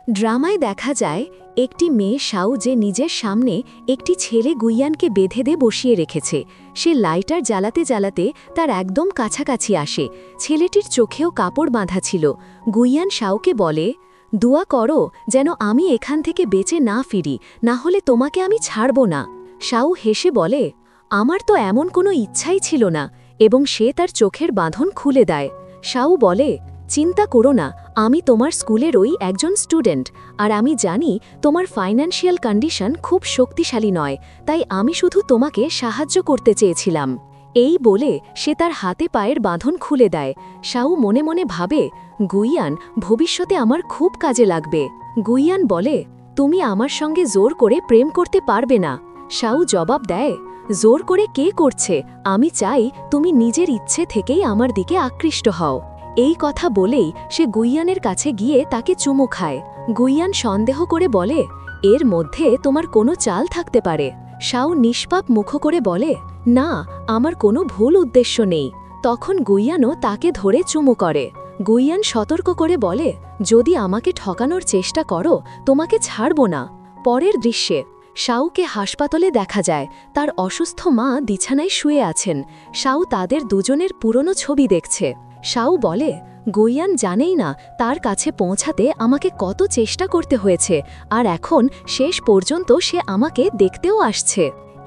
ড্রামায় দেখা যায় একটি মেয়ে শাও যে নিজের সামনে একটি ছেলে গুইয়ানকে বেঁধে দিয়ে বসিয়ে রেখেছে। সে লাইটার জ্বালাতে জ্বালাতে তার একদম কাছাকাছি আসে। ছেলেটির চোখেও কাপড় বাঁধা ছিল। গুইয়ান শাওকে বলে, দোয়া করো যেন আমি এখান থেকে বেঁচে না ফিরি, না হলে তোমাকে আমি ছাড়ব না। শাও হেসে বলে, আমার তো এমন কোনো ইচ্ছাই ছিল না, এবং সে তার চোখের বাঁধন খুলে দেয়। শাও বলে, চিন্তা করো না, আমি তোমার স্কুলেরই একজন স্টুডেন্ট, আর আমি জানি তোমার ফাইন্যান্সিয়াল কন্ডিশন খুব শক্তিশালী নয়, তাই আমি শুধু তোমাকে সাহায্য করতে চেয়েছিলাম। এই বলে সে তার হাতে পায়ের বাঁধন খুলে দেয়। শাও মনে মনে ভাবে, গুইয়ান ভবিষ্যতে আমার খুব কাজে লাগবে। গুইয়ান বলে, তুমি আমার সঙ্গে জোর করে প্রেম করতে পারবে না। শাও জবাব দেয়, জোর করে কে করছে, আমি চাই তুমি নিজের ইচ্ছে থেকেই আমার দিকে আকৃষ্ট হও। এই কথা বলেই সে গুইয়ানের কাছে গিয়ে তাকে চুমু খায়। গুইয়ান সন্দেহ করে বলে, এর মধ্যে তোমার কোনো চাল থাকতে পারে। শাও নিষ্পাপ মুখ করে বলে, না, আমার কোনো ভুল উদ্দেশ্য নেই। তখন গুইয়ানও তাকে ধরে চুমু করে। গুইয়ান সতর্ক করে বলে, যদি আমাকে ঠকানোর চেষ্টা করো, তোমাকে ছাড়ব না। পরের দৃশ্যে শাওকে হাসপাতালে দেখা যায়। তার অসুস্থ মা বিছানায় শুয়ে আছেন। শাও তাদের দুজনের পুরনো ছবি দেখছে। শাও বলে, গুইয়ান জানেই না তার কাছে পৌঁছাতে আমাকে কত চেষ্টা করতে হয়েছে, আর এখন শেষ পর্যন্ত সে আমাকে দেখতেও আসছে।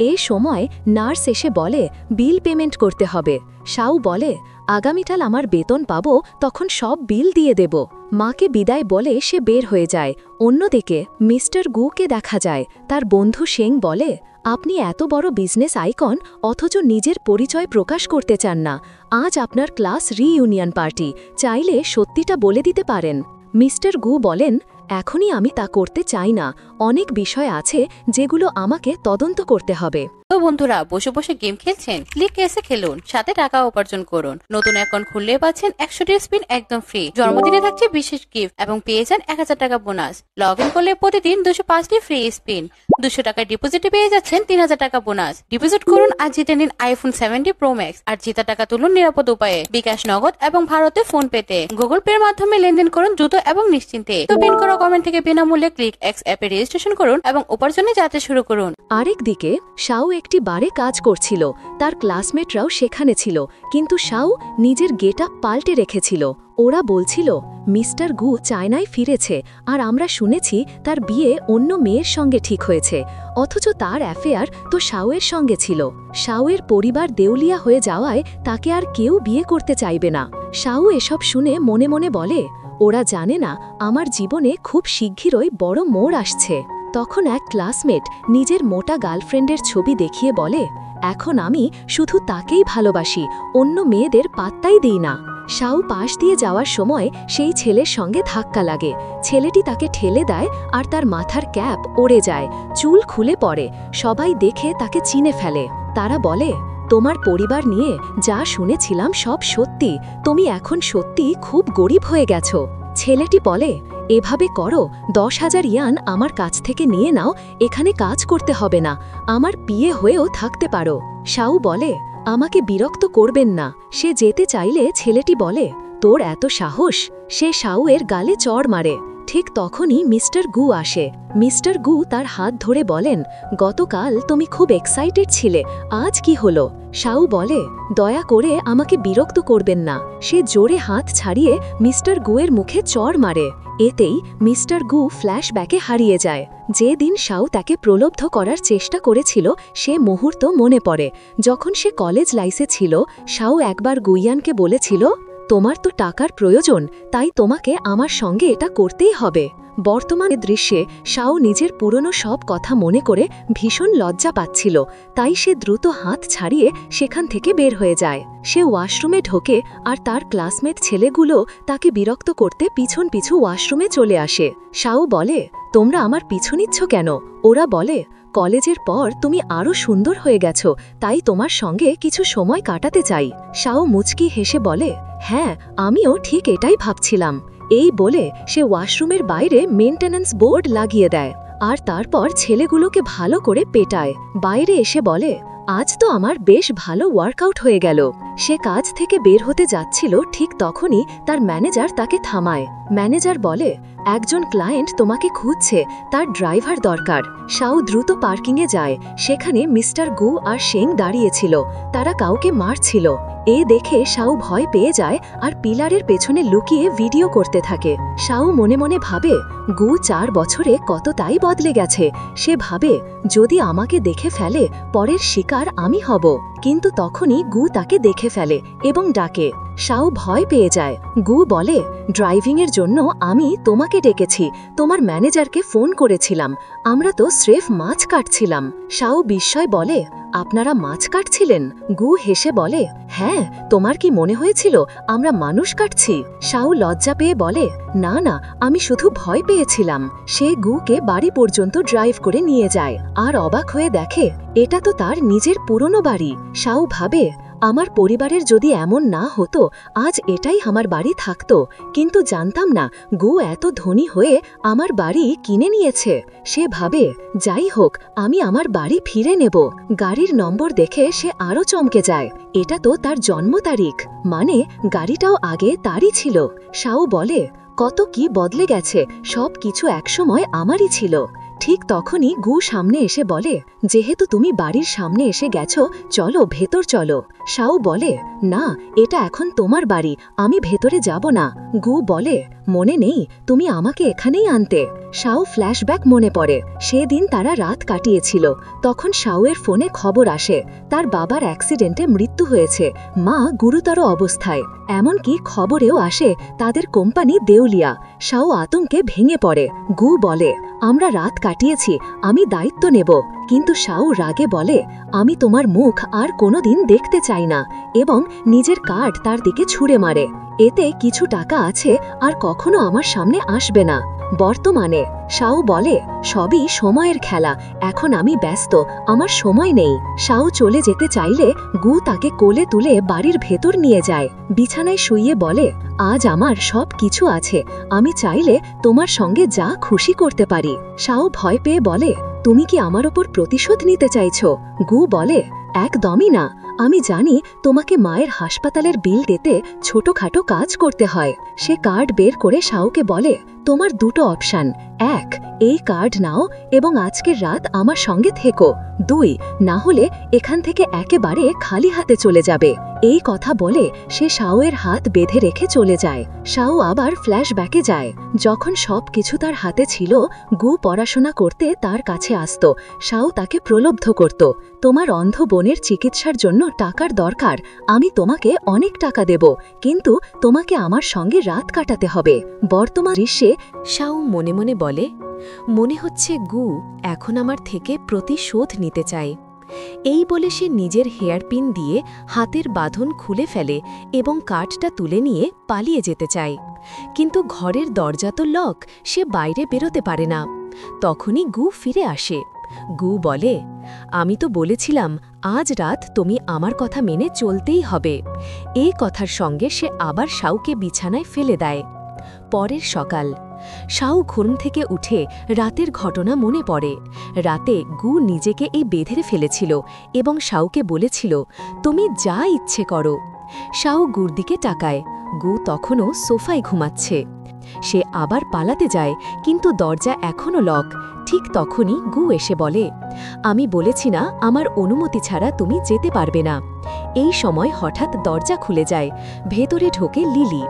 এ সময় নার্স এসে বলে, বিল পেমেন্ট করতে হবে। শাও বলে, আগামীকাল আমার বেতন পাবো, তখন সব বিল দিয়ে দেব। মাকে বিদায় বলে সে বের হয়ে যায়। অন্যদিকে মিস্টার গুকে দেখা যায়। তার বন্ধু শেং বলে, আপনি এত বড় বিজনেস আইকন, অথচ নিজের পরিচয় প্রকাশ করতে চান না। আজ আপনার ক্লাস রিইউনিয়ন পার্টি, চাইলে সত্যিটা বলে দিতে পারেন। মিস্টার গু বলেন, এখনই আমি তা করতে চাই না, অনেক বিষয় আছে যেগুলো আমাকে তদন্ত করতে হবে। তো বন্ধুরা, বসে বসে গেম খেলছেন, ক্লিক এসে খেলুন, সাথে টাকা উপার্জন করুন। নতুন অ্যাকাউন্ট খুললে পাচ্ছেন 100টি স্পিন একদম ফ্রি, জন্মদিনে থাকছে বিশেষ গিফট এবং পেয়ে যান 1000 টাকা বোনাস। লগ ইন করলে প্রতিদিন 205টি ফ্রি স্পিন, 200 টাকা ডিপোজিটে পেয়ে যাচ্ছেন 3000 টাকা বোনাস। ডিপোজিট করুন আর জিতে নিন আইফোন 70 প্রো ম্যাক্স, আর জেতা টাকা তুলুন নিরাপদ উপায়ে, বিকাশ, নগদ এবং ভারতে ফোন পেতে। গুগল পে এর মাধ্যমে লেনদেন করুন দ্রুত এবং নিশ্চিন্তে। তো পিন করা কমেন্ট থেকে বিনামূল্যে ক্লিক এক্স অ্যাপে রেজিস্ট্রেশন করুন এবং উপার্জনে যাত্রা শুরু করুন। আরেকদিকে শাও একটি বারে কাজ করছিল। তার ক্লাসমেটরাও সেখানে ছিল, কিন্তু শাও নিজের গেটআপ পাল্টে রেখেছিল। ওরা বলছিল, মিস্টার গু চায়নায় ফিরেছে, আর আমরা শুনেছি তার বিয়ে অন্য মেয়ের সঙ্গে ঠিক হয়েছে, অথচ তার অ্যাফেয়ার তো শাওয়ের সঙ্গে ছিল। শাওয়ের পরিবার দেউলিয়া হয়ে যাওয়ায় তাকে আর কেউ বিয়ে করতে চাইবে না। শাও এসব শুনে মনে মনে বলে, ওরা জানে না আমার জীবনে খুব শিগগিরই বড় মোড় আসছে। তখন এক ক্লাসমেট নিজের মোটা গার্লফ্রেন্ডের ছবি দেখিয়ে বলে, এখন আমি শুধু তাকেই ভালোবাসি, অন্য মেয়েদের পাত্তাই দিই না। শাও পাশ দিয়ে যাওয়ার সময় সেই ছেলের সঙ্গে ধাক্কা লাগে। ছেলেটি তাকে ঠেলে দেয় আর তার মাথার ক্যাপ ওড়ে যায়, চুল খুলে পড়ে। সবাই দেখে তাকে চিনে ফেলে। তারা বলে, তোমার পরিবার নিয়ে যা শুনেছিলাম সব সত্যি, তুমি এখন সত্যি খুব গরিব হয়ে গেছো। ছেলেটি বলে, এভাবে করো, 10,000 ইয়ান আমার কাছ থেকে নিয়ে নাও, এখানে কাজ করতে হবে না, আমার বিয়ে হয়েও থাকতে পারো। শাও বলে, আমাকে বিরক্ত করবেন না। সে যেতে চাইলে ছেলেটি বলে, তোর এত সাহস। সে শাওয়ের গালে চড় মারে। ঠিক তখনই মিস্টার গু আসে। মিস্টার গু তার হাত ধরে বলেন, গতকাল তুমি খুব এক্সাইটেড ছিলে, আজ কি হলো? শাও বলে, দয়া করে আমাকে বিরক্ত করবেন না। সে জোরে হাত ছাড়িয়ে মিস্টার গুয়ের মুখে চড় মারে। এতেই মিস্টার গু ফ্ল্যাশব্যাকে হারিয়ে যায়। যে দিন শাও তাকে প্রলব্ধ করার চেষ্টা করেছিল সে মুহূর্ত মনে পড়ে। যখন সে কলেজ লাইফে ছিল, শাও একবার গুইয়ানকে বলেছিল, তোমার তো টাকার প্রয়োজন, তাই তোমাকে আমার সঙ্গে এটা করতেই হবে। বর্তমানে দৃশ্যে শাও নিজের পুরনো সব কথা মনে করে ভীষণ লজ্জা পাচ্ছিল, তাই সে দ্রুত হাত ছাড়িয়ে সেখান থেকে বের হয়ে যায়। সে ওয়াশরুমে ঢোকে আর তার ক্লাসমেট ছেলেগুলো তাকে বিরক্ত করতে পিছন পিছু ওয়াশরুমে চলে আসে। শাও বলে, তোমরা আমার পিছু নিচ্ছ কেন? ওরা বলে, কলেজের পর তুমি আরও সুন্দর হয়ে গেছো, তাই তোমার সঙ্গে কিছু সময় কাটাতে চাই। শাও মুচকি হেসে বলে, হ্যাঁ, আমিও ঠিক এটাই ভাবছিলাম। এই বলে সে ওয়াশরুমের বাইরে মেইনটেন্যান্স বোর্ড লাগিয়ে দেয় আর তারপর ছেলেগুলোকে ভালো করে পেটায়। বাইরে এসে বলে, আজ তো আমার বেশ ভালো ওয়ার্কআউট হয়ে গেল। সে কাজ থেকে বের হতে যাচ্ছিল, ঠিক তখনই তার ম্যানেজার তাকে থামায়। ম্যানেজার বলে, একজন ক্লায়েন্ট তোমাকে খুঁজছে, তার ড্রাইভার দরকার। শাও দ্রুত পার্কিংয়ে যায়। সেখানে মিস্টার গু আর শেং দাঁড়িয়েছিল, তারা কাউকে মারছিল। এ দেখে শাও ভয় পেয়ে যায় আর পিলারের পেছনে লুকিয়ে ভিডিও করতে থাকে। শাও মনে মনে ভাবে, গু 4 বছরে কতটাই বদলে গেছে। সে ভাবে, যদি আমাকে দেখে ফেলে পরের শিকার আমি হব। কিন্তু তখনই গু তাকে দেখে ফেলে এবং ডাকে। শাও ভয় পেয়ে যায়। গু বলে, ড্রাইভিংয়ের জন্য আমি তোমাকে ডেকেছি, তোমার ম্যানেজারকে ফোন করেছিলাম, আমরা তো স্রেফ মাছ কাটছিলাম। শাও বিস্ময় বলে, আপনারা মাছ কাটছিলেন? গু হেসে বলে, হ্যাঁ, তোমার কি মনে হয়েছিল আমরা মানুষ কাটছি? শাও লজ্জা পেয়ে বলে, না না, আমি শুধু ভয় পেয়েছিলাম। সে গুকে বাড়ি পর্যন্ত ড্রাইভ করে নিয়ে যায় আর অবাক হয়ে দেখে এটা তো তার নিজের পুরনো বাড়ি। শাও ভাবে, আমার পরিবারের যদি এমন না হতো, আজ এটাই আমার বাড়ি থাকতো। কিন্তু জানতাম না গু এত ধনী হয়ে আমার বাড়ি কিনে নিয়েছে। সে ভাবে, যাই হোক, আমি আমার বাড়ি ফিরে নেব। গাড়ির নম্বর দেখে সে আরও চমকে যায়। এটা তো তার জন্ম তারিখ, মানে গাড়িটাও আগে তারই ছিল। শাও বলে, কত কি বদলে গেছে, সব কিছু একসময় আমারই ছিল। ঠিক তখনই গু সামনে এসে বলে, যেহেতু তুমি বাড়ির সামনে এসে গেছো, চলো ভেতর চলো। শাও বলে, না, এটা এখন তোমার বাড়ি, আমি ভেতরে যাব না। গু বলে, মনে নেই তুমি আমাকে এখানেই আনতে? শাও ফ্ল্যাশব্যাক মনে পড়ে, সেদিন তারা রাত কাটিয়েছিল। তখন শাওয়ের ফোনে খবর আসে তার বাবার অ্যাক্সিডেন্টে মৃত্যু হয়েছে, মা গুরুতর অবস্থায়। এমনকি খবরেও আসে তাদের কোম্পানি দেউলিয়া। শাও আতঙ্কে ভেঙে পড়ে। গু বলে, আমরা রাত কাটিয়েছি, আমি দায়িত্ব নেব। কিন্তু শাও রাগে বলে, আমি তোমার মুখ আর কোনোদিন দেখতে চাই না, এবং নিজের কার্ড তার দিকে ছুঁড়ে মারে। এতে কিছু টাকা আছে আর কখনো আমার সামনে আসবে না। বর্তমানে শাও বলে, সবই সময়ের খেলা, এখন আমি ব্যস্ত, আমার সময় নেই। শাও চলে যেতে চাইলে গু তাকে কোলে তুলে বাড়ির ভেতর নিয়ে যায়। বিছানায় শুইয়ে বলে, আজ আমার সব কিছু আছে, আমি চাইলে তোমার সঙ্গে যা খুশি করতে পারি। শাও ভয় পেয়ে বলে, তুমি কি আমার ওপর প্রতিশোধ নিতে চাইছো? গু বলে, একদমই না, আমি জানি তোমাকে মায়ের হাসপাতালের বিল দিতে ছোটখাটো কাজ করতে হয়। সে কার্ড বের করে শাওকে বলে, তোমার দুটো অপশন, 1, এই কার্ড নাও এবং আজকের রাত আমার সঙ্গে থেকো, 2, না হলে এখান থেকে একেবারে খালি হাতে চলে যাবে। এই কথা বলে সে শাওয়ের হাত বেঁধে রেখে চলে যায়। শাও আবার ফ্ল্যাশব্যাকে যায়, যখন সব কিছু তার হাতে ছিল। গু পড়াশোনা করতে তার কাছে আসত। শাও তাকে প্রলুব্ধ করত, তোমার অন্ধ বোনের চিকিৎসার জন্য টাকার দরকার, আমি তোমাকে অনেক টাকা দেব, কিন্তু তোমাকে আমার সঙ্গে রাত কাটাতে হবে। বর্তমান দৃশ্যে শাও মনে মনে বলে, মনে হচ্ছে গু এখন আমার থেকে প্রতিশোধ নিতে চায়। এই বলে সে নিজের হেয়ারপিন দিয়ে হাতের বাঁধন খুলে ফেলে এবং কাঠটা তুলে নিয়ে পালিয়ে যেতে চায়। কিন্তু ঘরের দরজা তো লক, সে বাইরে বেরোতে পারে না। তখনই গু ফিরে আসে। গু বলে, আমি তো বলেছিলাম আজ রাত তুমি আমার কথা মেনে চলতেই হবে। এই কথার সঙ্গে সে আবার শাওকে বিছানায় ফেলে দেয়। পরের সকাল, শাও ঘুম থেকে উঠে রাতের ঘটনা মনে পড়ে। রাতে গু নিজেকে এই বেঁধে ফেলেছিল এবং শাওকে বলেছিল, তুমি যা ইচ্ছে করো। শাও গুর দিকে তাকায়, গু তখনও সোফায় ঘুমাচ্ছে। সে আবার পালাতে যায়, কিন্তু দরজা এখনও লক। ঠিক তখনই গু এসে বলে, আমি বলেছি না আমার অনুমতি ছাড়া তুমি যেতে পারবে না। এই সময় হঠাৎ দরজা খুলে যায়, ভেতরে ঢোকে লিলি।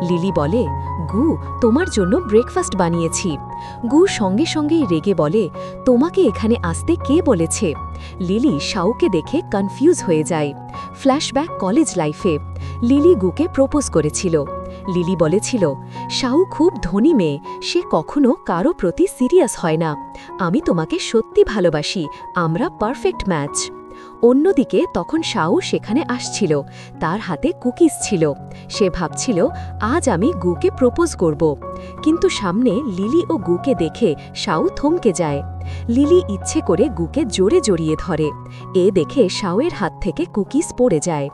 লিলি বলে, গু, তোমার জন্য ব্রেকফাস্ট বানিয়েছি। গু সঙ্গে সঙ্গেই রেগে বলে, তোমাকে এখানে আসতে কে বলেছে? লিলি শাওকে দেখে কনফিউজ হয়ে যায়। ফ্ল্যাশব্যাক কলেজ লাইফে, লিলি গুকে প্রপোজ করেছিল। লিলি বলেছিল, শাও খুব ধনী মেয়ে, সে কখনো কারো প্রতি সিরিয়াস হয় না। আমি তোমাকে সত্যি ভালোবাসি, আমরা পারফেক্ট ম্যাচ। অন্যদিকে তখন শাও সেখানে আসছিল, তার হাতে কুকিজ ছিল। সে ভাবছিল, আজ আমি গুকে প্রপোজ করব। কিন্তু সামনে লিলি ও গুকে দেখে শাও থমকে যায়। লিলি ইচ্ছে করে গুকে জোরে জড়িয়ে ধরে। এ দেখে শাওয়ের হাত থেকে কুকিজ পড়ে যায়।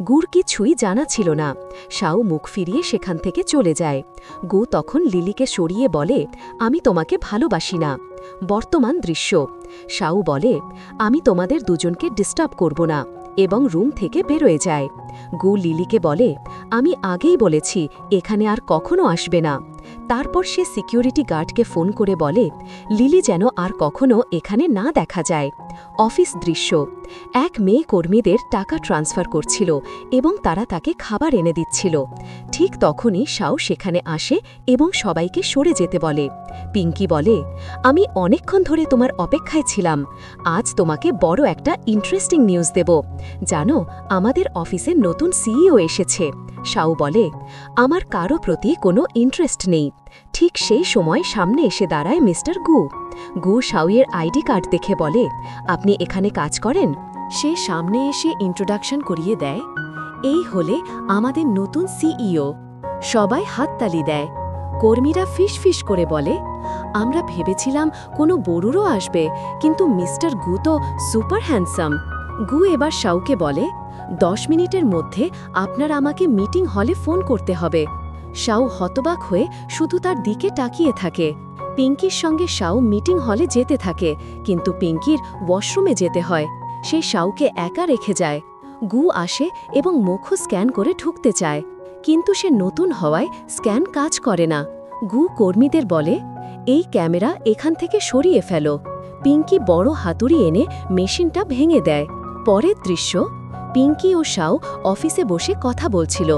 গুর কিছুই জানা ছিল না। শাও মুখ ফিরিয়ে সেখান থেকে চলে যায়। গু তখন লিলিকে সরিয়ে বলে, আমি তোমাকে ভালোবাসি না। বর্তমান দৃশ্য, শাও বলে, আমি তোমাদের দুজনকে ডিস্টার্ব করব না। এবং রুম থেকে বেরোয় যায়। গু লিলিকে বলে, আমি আগেই বলেছি এখানে আর কখনো আসবে না। তারপর সে সিকিউরিটি গার্ডকে ফোন করে বলে লিলি যেন আর কখনো এখানে না দেখা যায়। অফিস দৃশ্য, এক মেয়ে কর্মীদের টাকা ট্রান্সফার করছিল এবং তারা তাকে খাবার এনে দিচ্ছিল। ঠিক তখনই শাও সেখানে আসে এবং সবাইকে সরে যেতে বলে। পিঙ্কি বলে, আমি অনেকক্ষণ ধরে তোমার অপেক্ষায় ছিলাম। আজ তোমাকে বড় একটা ইন্টারেস্টিং নিউজ দেব। জানো, আমাদের অফিসে নতুন সিইও এসেছে। শাও বলে, আমার কারো প্রতি কোনো ইন্টারেস্ট নেই। ঠিক সেই সময় সামনে এসে দাঁড়ায় মিস্টার গু। গু শাওয়ের আইডি কার্ড দেখে বলে, আপনি এখানে কাজ করেন? সে সামনে এসে ইন্ট্রোডাকশন করিয়ে দেয়, এই হলে আমাদের নতুন সিইও। সবাই হাততালি দেয়। কর্মীরা ফিস করে বলে, আমরা ভেবেছিলাম কোনো বড়ুরও আসবে, কিন্তু মিস্টার গু তো সুপার হ্যান্ডসাম। গু এবার শাওকে বলে, 10 মিনিটের মধ্যে আপনার আমাকে মিটিং হলে ফোন করতে হবে। শাও হতবাক হয়ে শুধু তার দিকে তাকিয়ে থাকে। পিঙ্কির সঙ্গে শাও মিটিং হলে যেতে থাকে, কিন্তু পিঙ্কির ওয়াশরুমে যেতে হয়। সে শাওকে একা রেখে যায়। গু আসে এবং মুখ স্ক্যান করে ঢুকতে চায়, কিন্তু সে নতুন হওয়ায় স্ক্যান কাজ করে না। গু কর্মীদের বলে, এই ক্যামেরা এখান থেকে সরিয়ে ফেলো। পিঙ্কি বড় হাতুড়ি এনে মেশিনটা ভেঙে দেয়। পরের দৃশ্য, পিঙ্কি ও শাও অফিসে বসে কথা বলছিল।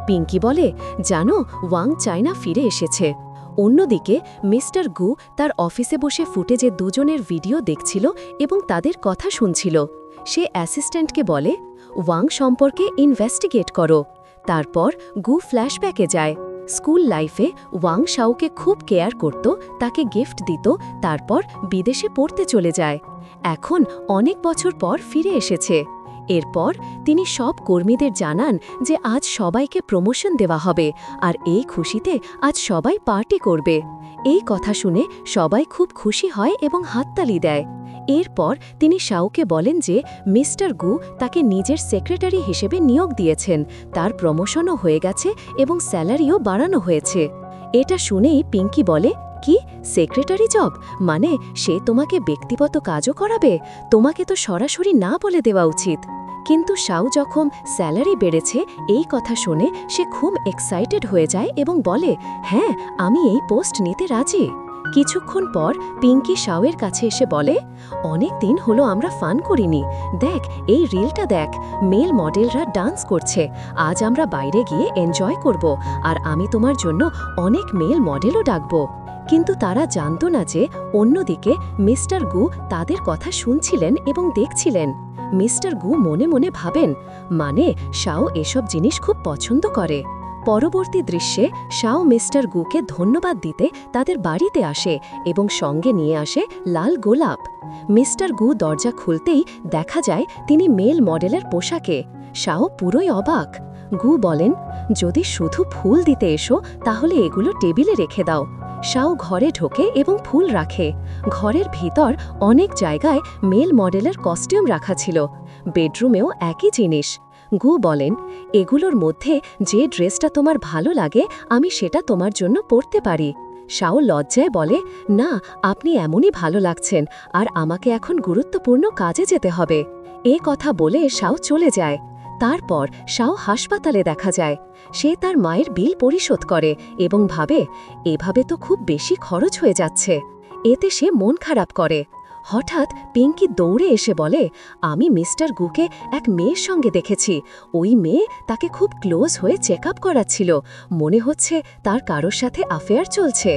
পিঙ্কি বলে, জানো, ওয়াং চায়না ফিরে এসেছে। অন্যদিকে মিস্টার গু তার অফিসে বসে ফুটেজে দুজনের ভিডিও দেখছিল এবং তাদের কথা শুনছিল। সে অ্যাসিস্ট্যান্টকে বলে, ওয়াং সম্পর্কে ইনভেস্টিগেট করো। তারপর গু ফ্ল্যাশব্যাকে যায়। স্কুল লাইফে ওয়াং শাওকে খুব কেয়ার করত, তাকে গিফট দিত, তারপর বিদেশে পড়তে চলে যায়। এখন অনেক বছর পর ফিরে এসেছে। এরপর তিনি সব কর্মীদের জানান যে আজ সবাইকে প্রমোশন দেওয়া হবে, আর এই খুশিতে আজ সবাই পার্টি করবে। এই কথা শুনে সবাই খুব খুশি হয় এবং হাততালি দেয়। এরপর তিনি শাওকে বলেন যে মিস্টার গু তাকে নিজের সেক্রেটারি হিসেবে নিয়োগ দিয়েছেন, তার প্রমোশনও হয়ে গেছে এবং স্যালারিও বাড়ানো হয়েছে। এটা শুনেই পিঙ্কি বলে, কি সেক্রেটারি জব? মানে সে তোমাকে ব্যক্তিগত কাজও করাবে? তোমাকে তো সরাসরি না বলে দেওয়া উচিত। কিন্তু শাও যখন স্যালারি বেড়েছে এই কথা শুনে সে খুব এক্সাইটেড হয়ে যায় এবং বলে, হ্যাঁ, আমি এই পোস্ট নিতে রাজি। কিছুক্ষণ পর পিঙ্কি শাওয়ের কাছে এসে বলে, অনেক দিন হলো আমরা ফান করিনি। দেখ, এই রিলটা দেখ, মেল মডেলরা ডান্স করছে। আজ আমরা বাইরে গিয়ে এনজয় করব, আর আমি তোমার জন্য অনেক মেল মডেলও ডাকব। কিন্তু তারা জানত না যে অন্যদিকে মিস্টার গু তাদের কথা শুনছিলেন এবং দেখছিলেন। মিস্টার গু মনে মনে ভাবেন, মানে শাও এসব জিনিস খুব পছন্দ করে। পরবর্তী দৃশ্যে শাও মিস্টার গুকে ধন্যবাদ দিতে তাদের বাড়িতে আসে এবং সঙ্গে নিয়ে আসে লাল গোলাপ। মিস্টার গু দরজা খুলতেই দেখা যায় তিনি মেল মডেলের পোশাকে। শাও পুরোই অবাক। গু বলেন, যদি শুধু ফুল দিতে এসো তাহলে এগুলো টেবিলে রেখে দাও। শাও ঘরে ঢোকে এবং ফুল রাখে। ঘরের ভিতর অনেক জায়গায় মেল মডেলের কস্টিউম রাখা ছিল। বেডরুমেও একই জিনিস। গু বলেন, এগুলোর মধ্যে যে ড্রেসটা তোমার ভালো লাগে আমি সেটা তোমার জন্য পরতে পারি। শাও লজ্জায় বলে, না, আপনি এমনই ভালো লাগছেন, আর আমাকে এখন গুরুত্বপূর্ণ কাজে যেতে হবে। এ কথা বলে শাও চলে যায়। তারপর শাও হাসপাতালে দেখা যায়। সে তার মায়ের বিল পরিশোধ করে এবং ভাবে, এভাবে তো খুব বেশি খরচ হয়ে যাচ্ছে। এতে সে মন খারাপ করে। হঠাৎ পিঙ্কি দৌড়ে এসে বলে, আমি মিস্টার গুকে এক মেয়ের সঙ্গে দেখেছি। ওই মেয়ে তাকে খুব ক্লোজ হয়ে চেক আপ করাচ্ছিল। মনে হচ্ছে তার কারোর সাথে অ্যাফেয়ার চলছে।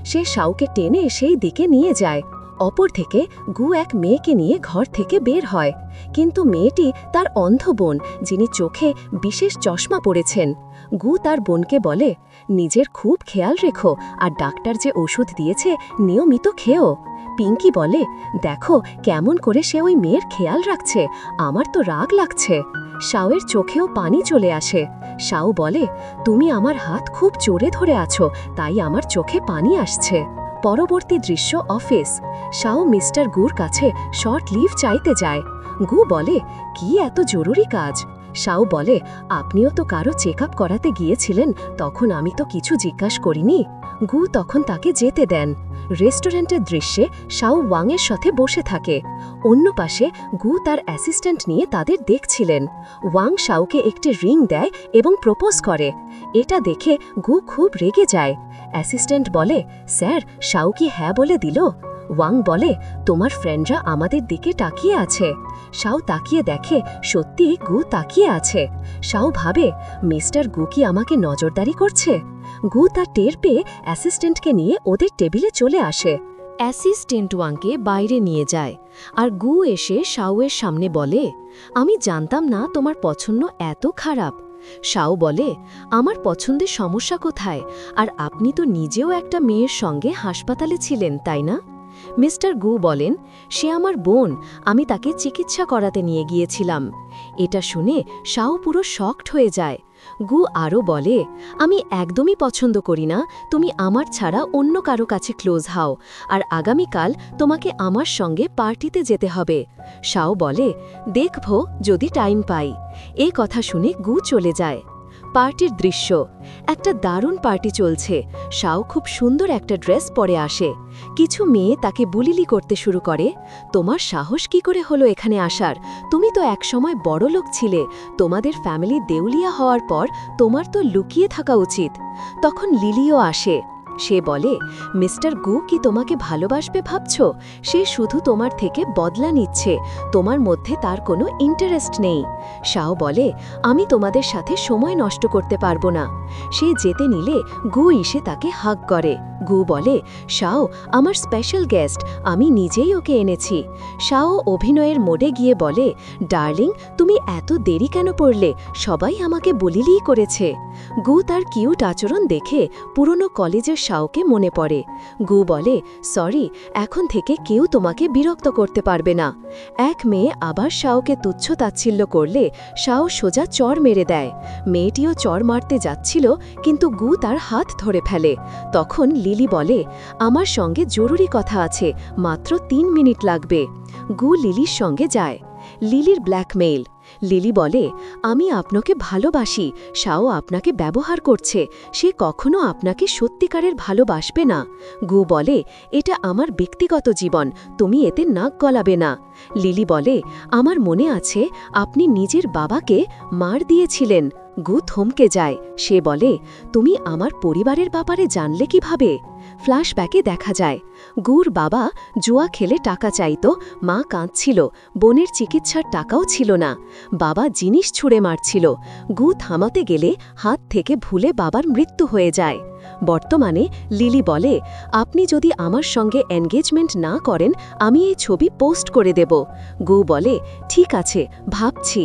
সে শাওকে টেনে সেই দিকে নিয়ে যায়। অপরদিকে গু এক মেয়েকে নিয়ে ঘর থেকে বের হয়, কিন্তু মেয়েটি তার অন্ধ বোন, যিনি চোখে বিশেষ চশমা পরেছেন। গু তার বোনকে বলে, নিজের খুব খেয়াল রেখো, আর ডাক্তার যে ওষুধ দিয়েছে নিয়মিত খেও। পিঙ্কি বলে, দেখো কেমন করে সে ওই মেয়ের খেয়াল রাখছে, আমার তো রাগ লাগছে। শাওয়ের চোখেও পানি চলে আসে। শাও বলে, তুমি আমার হাত খুব জোরে ধরে আছো, তাই আমার চোখে পানি আসছে। পরবর্তী দৃশ্য অফিস। শাও মিস্টার গুর কাছে শর্ট লিভ চাইতে যায়। গু বলে, কি এত জরুরি কাজ? শাও বলে, আপনিও তো কারো চেক আপ করাতে গিয়েছিলেন, তখন আমি তো কিছু জিজ্ঞাসা করিনি। গু তখন তাকে যেতে দেন। রেস্টুরেন্টের দৃশ্যে শাও ওয়াংয়ের সাথে বসে থাকে। অন্য পাশে গু তার অ্যাসিস্ট্যান্ট নিয়ে তাদের দেখছিলেন। ওয়াং শাওকে একটি রিং দেয় এবং প্রপোজ করে। এটা দেখে গু খুব রেগে যায়। অ্যাসিস্ট্যান্ট বলে, স্যার, শাও কি হ্যাঁ বলে দিল? ওয়াং বলে, তোমার ফ্রেন্ডরা আমাদের দিকে তাকিয়ে আছে। শাও তাকিয়ে দেখে সত্যি গু তাকিয়ে আছে। শাও ভাবে, মিস্টার গু কি আমাকে নজরদারি করছে? গু তার টের পেয়ে অ্যাসিস্ট্যান্টকে নিয়ে ওদের টেবিলে চলে আসে। অ্যাসিস্ট্যান্ট ওয়াংকে বাইরে নিয়ে যায়, আর গু এসে শাওয়ের সামনে বলে, আমি জানতাম না তোমার পছন্দ এত খারাপ। শাও বলে, আমার পছন্দের সমস্যা কোথায়? আর আপনি তো নিজেও একটা মেয়ের সঙ্গে হাসপাতালে ছিলেন, তাই না? মিস্টার গু বলেন, সে আমার বোন, আমি তাকে চিকিৎসা করাতে নিয়ে গিয়েছিলাম। এটা শুনে শাও পুরো শকড হয়ে যায়। গু আরও বলে, আমি একদমই পছন্দ করি না তুমি আমার ছাড়া অন্য কারো কাছে ক্লোজ হও, আর আগামীকাল তোমাকে আমার সঙ্গে পার্টিতে যেতে হবে। শাও বলে, দেখব যদি টাইম পাই। এই কথা শুনে গু চলে যায়। পার্টির দৃশ্য, একটা দারুণ পার্টি চলছে। শাও খুব সুন্দর একটা ড্রেস পরে আসে। কিছু মেয়ে তাকে বুলিলি করতে শুরু করে, তোমার সাহস কি করে হলো এখানে আসার? তুমি তো একসময় বড়লোক ছিলে, তোমাদের ফ্যামিলি দেউলিয়া হওয়ার পর তোমার তো লুকিয়ে থাকা উচিত। তখন লিলিও আসে। সে বলে, মিস্টার গু কি তোমাকে ভালোবাসবে ভাবছ? সে শুধু তোমার থেকে বদলা নিচ্ছে, তোমার মধ্যে তার কোনো ইন্টারেস্ট নেই। শাও বলে, আমি তোমাদের সাথে সময় নষ্ট করতে পারবো না। সে যেতে নিলে গু এসে তাকে হাগ করে। গু বলে, শাও আমার স্পেশাল গেস্ট, আমি নিজেই ওকে এনেছি। শাও অভিনয়ের মোডে গিয়ে বলে, ডার্লিং, তুমি এত দেরি কেন পড়লে? সবাই আমাকে বলিলিই করেছে। গু তার কিউট আচরণ দেখে পুরনো কলেজের শাওকে মনে পড়ে। গু বলে, সরি, এখন থেকে কেউ তোমাকে বিরক্ত করতে পারবে না। এক মেয়ে আবার শাওকে তুচ্ছ তাচ্ছিল্য করলে শাও সোজা চড় মেরে দেয়। মেয়েটিও চড় মারতে যাচ্ছিল, কিন্তু গু তার হাত ধরে ফেলে। তখন লিলি বলে, আমার সঙ্গে জরুরি কথা আছে, মাত্র 3 মিনিট লাগবে। গু লিলির সঙ্গে যায়। লিলির ব্ল্যাকমেইল। লিলি বলে, আমি আপনাকে ভালোবাসি, শাও আপনাকে ব্যবহার করছে, সে কখনো আপনাকে সত্যিকারের ভালোবাসবে না। গু বলে, এটা আমার ব্যক্তিগত জীবন, তুমি এতে নাক গলাবে না। লিলি বলে, আমার মনে আছে আপনি নিজের বাবাকে মার দিয়েছিলেন। গু থমকে যায়। সে বলে, তুমি আমার পরিবারের ব্যাপারে জানলে কিভাবে? ফ্ল্যাশব্যাকে দেখা যায় গুর বাবা জুয়া খেলে টাকা চাইত, মা কাঁদছিল, বোনের চিকিৎসার টাকাও ছিল না, বাবা জিনিস ছুঁড়ে মারছিল। গু থামাতে গেলে হাত থেকে ভুলে বাবার মৃত্যু হয়ে যায়। বর্তমানে লিলি বলে, আপনি যদি আমার সঙ্গে এনগেজমেন্ট না করেন আমি এই ছবি পোস্ট করে দেব। গু বলে, ঠিক আছে, ভাবছি।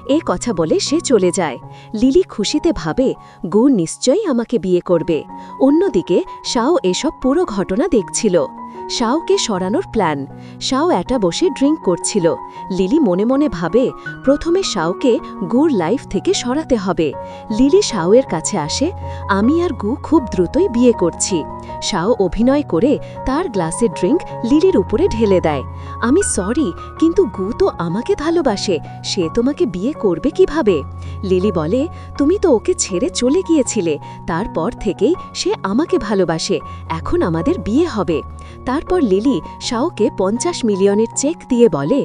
এ কথা বলে সে চলে যায়। লিলি খুশিতে ভাবে, গু নিশ্চয়ই আমাকে বিয়ে করবে। অন্যদিকে শাও এসব পুরো ঘটনা দেখছিল। শাওকে সরানোর প্ল্যান। শাও এটা বসে ড্রিঙ্ক করছিল। লিলি মনে মনে ভাবে, প্রথমে শাওকে গুর লাইফ থেকে সরাতে হবে। লিলি শাওয়ের কাছে আসে, আমি আর গু খুব দ্রুতই বিয়ে করছি। শাও অভিনয় করে তার গ্লাসে ড্রিঙ্ক লিলির উপরে ঢেলে দেয়। আমি সরি, কিন্তু গু তো আমাকে ভালোবাসে, সে তোমাকে বিয়ে করবে কিভাবে? লিলি বলে, তুমি তো ওকে ছেড়ে চলে গিয়েছিলে, তারপর থেকেই সে আমাকে ভালোবাসে, এখন আমাদের বিয়ে হবে। তারপর লিলি শাওকে 50 মিলিয়নের চেক দিয়ে বলে,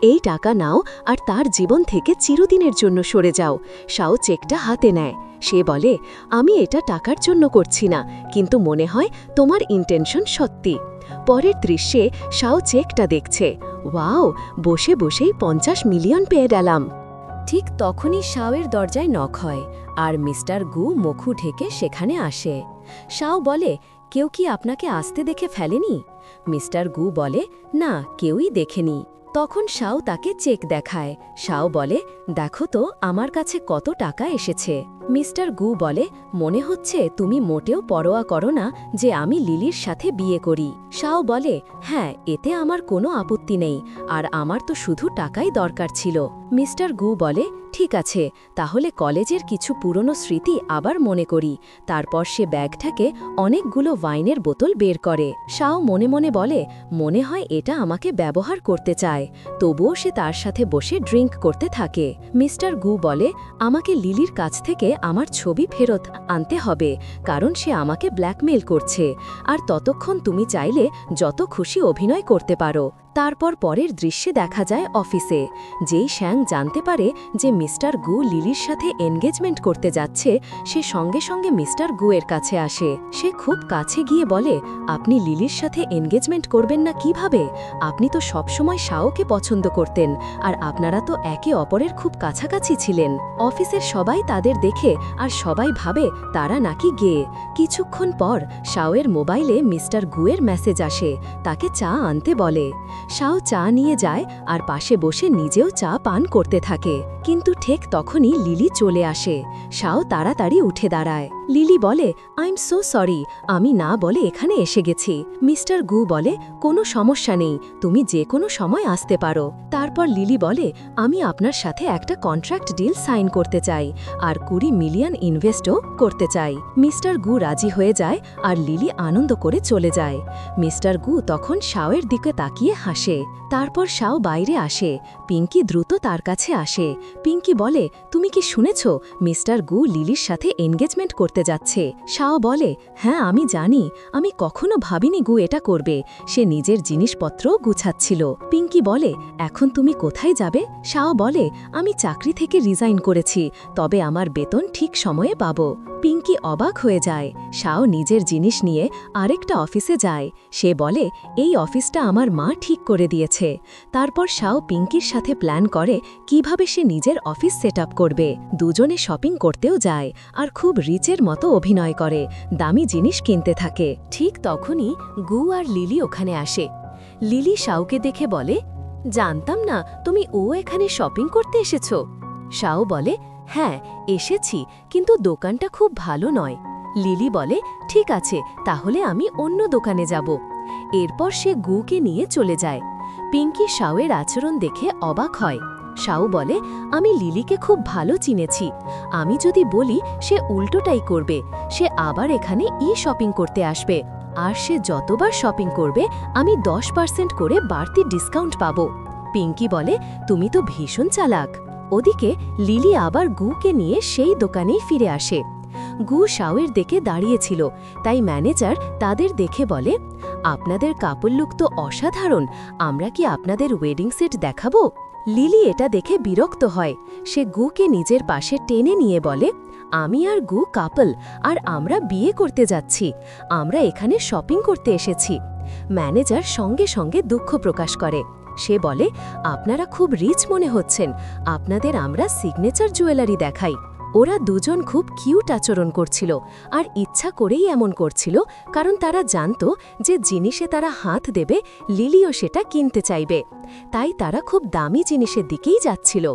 এই টাকা নাও আর তার জীবন থেকে চিরদিনের জন্য সরে যাও। শাও চেকটা হাতে নেয়। সে বলে, আমি এটা টাকার জন্য করছি না, কিন্তু মনে হয় তোমার ইন্টেনশন সত্যি। পরের দৃশ্যে শাও চেকটা দেখছে। ওয়াও, বসে বসেই 50 মিলিয়ন পেয়ে গেলাম। ঠিক তখনই শাওয়ের দরজায় নক হয়, আর মিস্টার গু মুখ ঢেকে সেখানে আসে। শাও বলে, কেউ কি আপনাকে আসতে দেখে ফেলেনি? মিস্টার গু বলে, না, কেউই দেখেনি। তখন শাও তাকে চেক দেখায়। শাও বলে, দেখো তো আমার কাছে কত টাকা এসেছে। মিস্টার গু বলে, মনে হচ্ছে তুমি মোটেও পরোয়া করো না যে আমি লিলির সাথে বিয়ে করি। শাও বলে, হ্যাঁ, এতে আমার কোনো আপত্তি নেই, আর আমার তো শুধু টাকাই দরকার ছিল। মিস্টার গু বলে, ঠিক আছে, তাহলে কলেজের কিছু পুরনো স্মৃতি আবার মনে করি। তারপর সে ব্যাগ থেকে অনেকগুলো ওয়াইনের বোতল বের করে। শাও মনে মনে বলে, মনে হয় এটা আমাকে ব্যবহার করতে চায়। তবুও সে তার সাথে বসে ড্রিঙ্ক করতে থাকে। মিস্টার গু বলে, আমাকে লিলির কাছ থেকে আমার ছবি ফেরত আনতে হবে, কারণ সে আমাকে ব্ল্যাকমেইল করছে। আর ততক্ষণ তুমি চাইলে যত খুশি অভিনয় করতে পারো। তারপর পরের দৃশ্যে দেখা যায় অফিসে। যেই শ্যাং জানতে পারে যে মিস্টার গু লিলির সাথে এনগেজমেন্ট করতে যাচ্ছে, সে সঙ্গে সঙ্গে মিস্টার গু এর কাছে আসে। সে খুব কাছে গিয়ে বলে, আপনি লিলির সাথে এনগেজমেন্ট করবেন না কিভাবে? আপনি তো সবসময় শাওকে পছন্দ করতেন, আর আপনারা তো একে অপরের খুব কাছাকাছি ছিলেন। অফিসের সবাই তাদের দেখে আর সবাই ভাবে তারা নাকি গে। কিছুক্ষণ পর শাওয়ের মোবাইলে মিস্টার গুয়ের মেসেজ আসে, তাকে চা আনতে বলে। শাও চা নিয়ে যায় আর পাশে বসে নিজেও চা পান করতে থাকে। কিন্তু ঠিক তখনই লিলি চলে আসে। শাও তাড়াতাড়ি উঠে দাঁড়ায়। লিলি বলে, আই এম সো সরি, আমি না বলে এখানে এসে গেছি। মিস্টার গু বলে, কোনো সমস্যা নেই, তুমি যে কোনো সময় আসতে পারো। তারপর লিলি বলে, আমি আপনার সাথে একটা কন্ট্রাক্ট ডিল সাইন করতে চাই, আর 20 মিলিয়ন ইনভেস্টও করতে চাই। মিস্টার গু রাজি হয়ে যায় আর লিলি আনন্দ করে চলে যায়। মিস্টার গু তখন শাওয়ের দিকে তাকিয়ে হাসে। তারপর শাও বাইরে আসে। পিঙ্কি দ্রুত তার কাছে আসে। পিঙ্কি বলে, তুমি কি শুনেছ মিস্টার গু লিলির সাথে এনগেজমেন্ট করতে যাচ্ছে? শাও বলে, হ্যাঁ আমি জানি, আমি কখনো ভাবিনি গু এটা করবে। সে নিজের জিনিসপত্রও গুছাচ্ছিল। পিঙ্কি বলে, এখন তুমি কোথায় যাবে? শাও বলে, আমি চাকরি থেকে রিজাইন করেছি, তবে আমার বেতন ঠিক সময়ে পাবো। পিঙ্কি অবাক হয়ে যায়। শাও নিজের জিনিস নিয়ে আরেকটা অফিসে যায়। সে বলে, এই অফিসটা আমার মা ঠিক করে দিয়েছে। তারপর শাও পিঙ্কির সাথে প্ল্যান করে কিভাবে সে নিজের অফিস সেট আপ করবে। দুজনে শপিং করতেও যায় আর খুব রিচের মতো অভিনয় করে, দামি জিনিস কিনতে থাকে। ঠিক তখনই গু আর লিলি ওখানে আসে। লিলি শাওকে দেখে বলে, জানতাম না তুমি এখানে শপিং করতে এসেছো। শাও বলে, হ্যাঁ এসেছি, কিন্তু দোকানটা খুব ভালো নয়। লিলি বলে, ঠিক আছে, তাহলে আমি অন্য দোকানে যাব। এরপর সে গুকে নিয়ে চলে যায়। পিঙ্কি শাওয়ের আচরণ দেখে অবাক হয়। শাও বলে, আমি লিলিকে খুব ভালো চিনেছি, আমি যদি বলি সে উল্টোটাই করবে। সে আবার এখানে শপিং করতে আসবে, আর সে যতবার শপিং করবে আমি 10% করে বাড়তি ডিসকাউন্ট পাবো। পিঙ্কি বলে, তুমি তো ভীষণ চালাক। ওদিকে লিলি আবার গুকে নিয়ে সেই দোকানেই ফিরে আসে। গু শাওয়ের দিকে দাঁড়িয়েছিল, তাই ম্যানেজার তাদের দেখে বলে, আপনাদের কাপড় লুক তো অসাধারণ, আমরা কি আপনাদের ওয়েডিং সেট দেখাবো? লিলি এটা দেখে বিরক্ত হয়। সে গুকে নিজের পাশে টেনে নিয়ে বলে, আমি আর গু কাপল, আর আমরা বিয়ে করতে যাচ্ছি, আমরা এখানে শপিং করতে এসেছি। ম্যানেজার সঙ্গে সঙ্গে দুঃখ প্রকাশ করে। সে বলে, আপনারা খুব রিচ মনে হচ্ছেন, আপনাদের আমরা সিগনেচার জুয়েলারি দেখাই। ওরা দুজন খুব কিউট আচরণ করছিল, আর ইচ্ছা করেই এমন করছিল, কারণ তারা জানত যে জিনিসে তারা হাত দেবে লিলিও সেটা কিনতে চাইবে। তাই তারা খুব দামি জিনিসের দিকেই যাচ্ছিল।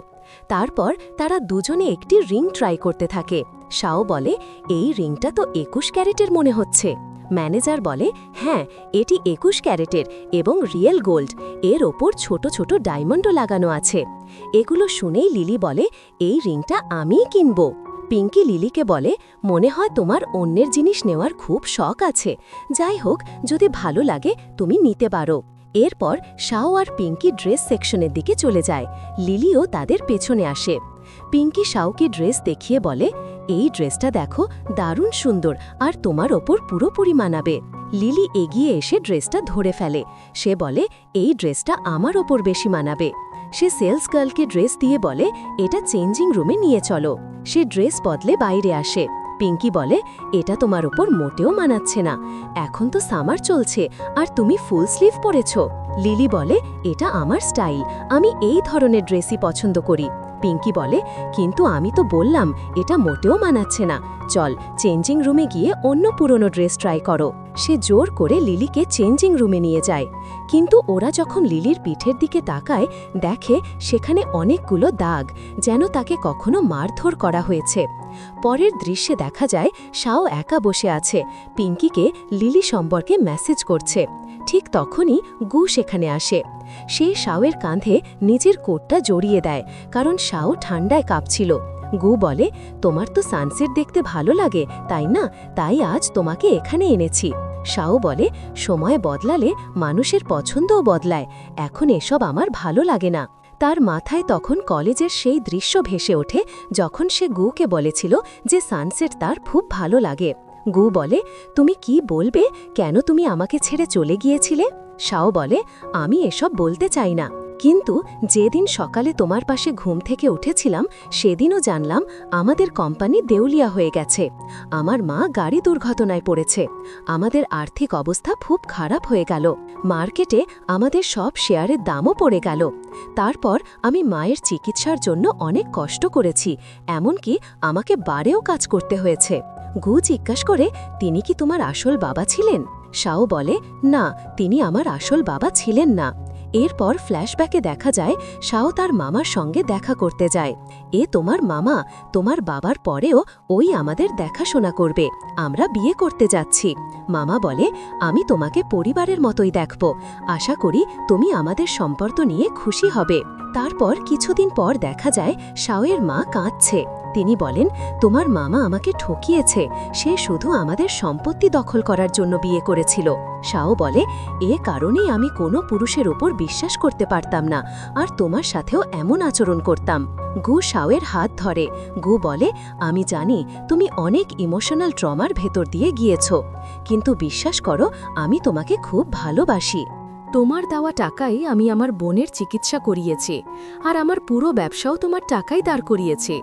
তারপর তারা দুজনে একটি রিং ট্রাই করতে থাকে। শাও বলে, এই রিংটা তো 21 ক্যারেটের মনে হচ্ছে। ম্যানেজার বলে, হ্যাঁ এটি 21 ক্যারেটের এবং রিয়েল গোল্ড, এর ওপর ছোট ছোট ডায়মন্ডও লাগানো আছে। এগুলো শুনেই লিলি বলে, এই রিংটা আমিই কিনব। পিঙ্কি লিলিকে বলে, মনে হয় তোমার অন্যের জিনিস নেওয়ার খুব শখ আছে, যাই হোক যদি ভালো লাগে তুমি নিতে পারো। এরপর শাও আর পিঙ্কি ড্রেস সেকশনের দিকে চলে যায়। লিলিও তাদের পেছনে আসে। পিঙ্কি শাওকে ড্রেস দেখিয়ে বলে, এই ড্রেসটা দেখো, দারুণ সুন্দর, আর তোমার ওপর পুরোপুরি মানাবে। লিলি এগিয়ে এসে ড্রেসটা ধরে ফেলে। সে বলে, এই ড্রেসটা আমার ওপর বেশি মানাবে। সে সেলস গার্লকে ড্রেস দিয়ে বলে, এটা চেঞ্জিং রুমে নিয়ে চলো। সে ড্রেস বদলে বাইরে আসে। পিঙ্কি বলে, এটা তোমার ওপর মোটেও মানাচ্ছে না, এখন তো সামার চলছে আর তুমি ফুল স্লিভ পরেছ। লিলি বলে, এটা আমার স্টাইল, আমি এই ধরনের ড্রেসই পছন্দ করি। পিঙ্কি বলে, কিন্তু আমি তো বললাম এটা মোটেও মানাচ্ছে না, চল চেঞ্জিং রুমে গিয়ে অন্য পুরনো ড্রেস ট্রাই করো। সে জোর করে লিলিকে চেঞ্জিং রুমে নিয়ে যায়। কিন্তু ওরা যখন লিলির পিঠের দিকে তাকায়, দেখে সেখানে অনেকগুলো দাগ, যেন তাকে কখনো মারধর করা হয়েছে। পরের দৃশ্যে দেখা যায় শাও একা বসে আছে, পিঙ্কিকে লিলি সম্পর্কে মেসেজ করছে। ঠিক তখনই গু সেখানে আসে। সে শাওয়ের কাঁধে নিজের কোটটা জড়িয়ে দেয়, কারণ শাও ঠান্ডায় কাঁপছিল। গু বলে, তোমার তো সানসেট দেখতে ভালো লাগে তাই না, তাই আজ তোমাকে এখানে এনেছি। শাও বলে, সময় বদলালে মানুষের পছন্দও বদলায়, এখন এসব আমার ভালো লাগে না। তার মাথায় তখন কলেজের সেই দৃশ্য ভেসে ওঠে যখন সে গুকে বলেছিল যে সানসেট তার খুব ভালো লাগে। গু বলে, তুমি কি বলবে, কেন তুমি আমাকে ছেড়ে চলে গিয়েছিলে? শাও বলে, আমি এসব বলতে চাই না, কিন্তু যেদিন সকালে তোমার পাশে ঘুম থেকে উঠেছিলাম সেদিনও জানলাম আমাদের কোম্পানি দেউলিয়া হয়ে গেছে। আমার মা গাড়ি দুর্ঘটনায় পড়েছে, আমাদের আর্থিক অবস্থা খুব খারাপ হয়ে গেল, মার্কেটে আমাদের সব শেয়ারের দামও পড়ে গেল। তারপর আমি মায়ের চিকিৎসার জন্য অনেক কষ্ট করেছি, এমনকি আমাকে বারেও কাজ করতে হয়েছে। গু জিজ্ঞাসা করে, তিনি কি তোমার আসল বাবা ছিলেন? শাও বলে, না, তিনি আমার আসল বাবা ছিলেন না। এরপর ফ্ল্যাশব্যাকে দেখা যায় শাও তার মামার সঙ্গে দেখা করতে যায়। এ তোমার মামা, তোমার বাবার পরেও ওই আমাদের দেখাশোনা করবে, আমরা বিয়ে করতে যাচ্ছি। মামা বলে, আমি তোমাকে পরিবারের মতোই দেখব, আশা করি তুমি আমাদের সম্পর্ক নিয়ে খুশি হবে। তারপর কিছুদিন পর দেখা যায় শাওয়ের মা কাঁদছে। তিনি বলেন, তোমার মামা আমাকে ঠকিয়েছে, সে শুধু আমাদের সম্পত্তি দখল করার জন্য বিয়ে করেছিল। শাও বলে, এ কারণেই আমি কোনো পুরুষের ওপর বিশ্বাস করতে পারতাম না, আর তোমার সাথেও এমন আচরণ করতাম। গু শাওয়ের হাত ধরে। গু বলে, আমি জানি তুমি অনেক ইমোশনাল ট্রমার ভেতর দিয়ে গিয়েছ, কিন্তু বিশ্বাস করো, আমি তোমাকে খুব ভালোবাসি। তোমার দেওয়া টাকাই আমি আমার বোনের চিকিৎসা করিয়েছি, আর আমার পুরো ব্যবসাও তোমার টাকাই দাঁড় করিয়েছি।